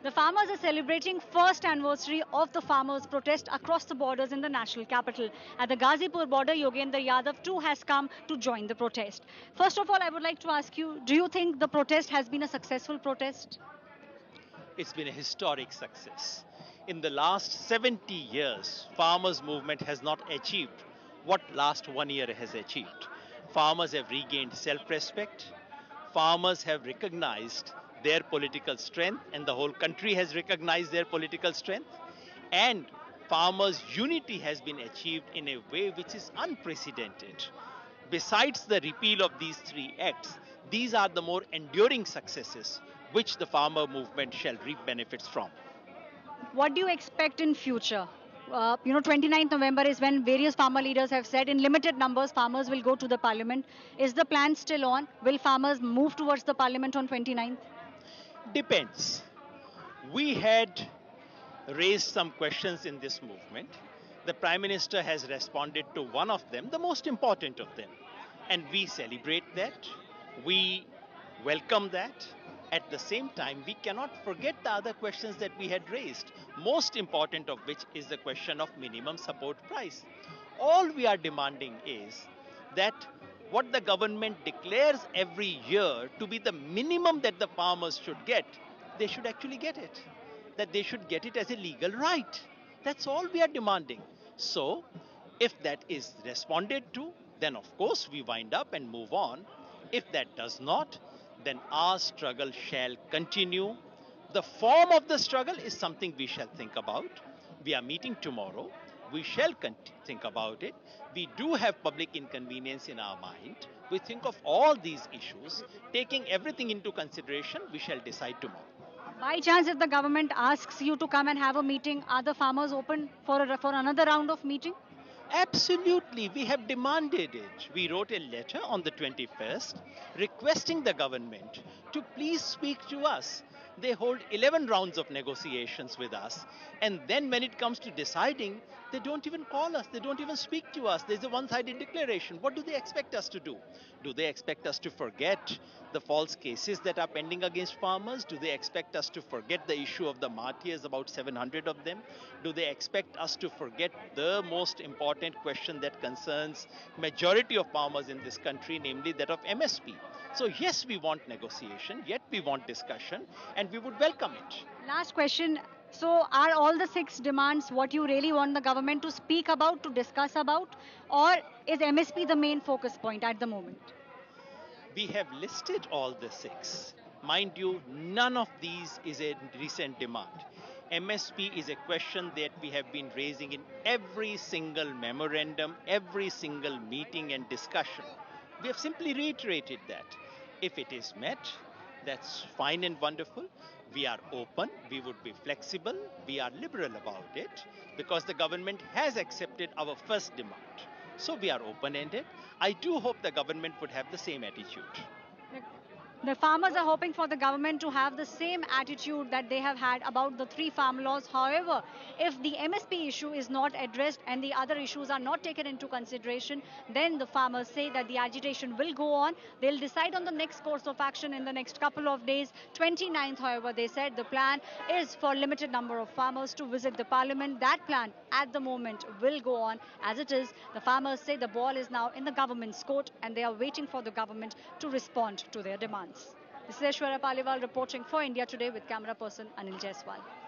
The farmers are celebrating first anniversary of the farmers' protest across the borders in the national capital. At the Ghazipur border, Yogendra Yadav too has come to join the protest. First of all, I would like to ask you, do you think the protest has been a successful protest? It's been a historic success. In the last 70 years, farmers' movement has not achieved what last 1 year has achieved. Farmers have regained self-respect. Farmers have recognized their political strength, and the whole country has recognized their political strength. And farmers' unity has been achieved in a way which is unprecedented. Besides the repeal of these three acts, these are the more enduring successes which the farmer movement shall reap benefits from. What do you expect in future? 29th November is when various farmer leaders have said in limited numbers farmers will go to the parliament. Is the plan still on? Will farmers move towards the parliament on 29th? Depends. We had raised some questions in this movement. The Prime Minister has responded to one of them, the most important of them. And we celebrate that. We welcome that. At the same time, we cannot forget the other questions that we had raised, most important of which is the question of minimum support price. All we are demanding is that what the government declares every year to be the minimum that the farmers should get, they should actually get it. That they should get it as a legal right. That's all we are demanding. So, if that is responded to, then of course we wind up and move on. If that does not, then our struggle shall continue. The form of the struggle is something we shall think about. We are meeting tomorrow. We shall think about it. We do have public inconvenience in our mind. We think of all these issues. Taking everything into consideration, we shall decide tomorrow. By chance, if the government asks you to come and have a meeting, are the farmers open for another round of meeting? Absolutely, we have demanded it. We wrote a letter on the 21st requesting the government to please speak to us. They hold 11 rounds of negotiations with us, and then when it comes to deciding, they don't even call us, they don't even speak to us. There's a one sided declaration. What do they expect us to do? Do they expect us to forget the false cases that are pending against farmers? Do they expect us to forget the issue of the martyrs, about 700 of them? Do they expect us to forget the most important question that concerns majority of farmers in this country, namely that of MSP? So yes, we want negotiation, yet we want discussion, and we would welcome it. Last question. So, are all the six demands what you really want the government to speak about, to discuss about, or is MSP the main focus point at the moment? We have listed all the six. Mind you, none of these is a recent demand. MSP is a question that we have been raising in every single memorandum, every single meeting and discussion. We have simply reiterated that. If it is met, that's fine and wonderful. We are open, we would be flexible, we are liberal about it because the government has accepted our first demand. So we are open ended. I do hope the government would have the same attitude. The farmers are hoping for the government to have the same attitude that they have had about the three farm laws. However, if the MSP issue is not addressed and the other issues are not taken into consideration, then the farmers say that the agitation will go on. They'll decide on the next course of action in the next couple of days. 29th, however, they said the plan is for limited number of farmers to visit the parliament. That plan at the moment will go on as it is. The farmers say the ball is now in the government's court and they are waiting for the government to respond to their demands. This is Aishwarya Paliwal reporting for India Today with camera person Anil Jaiswal.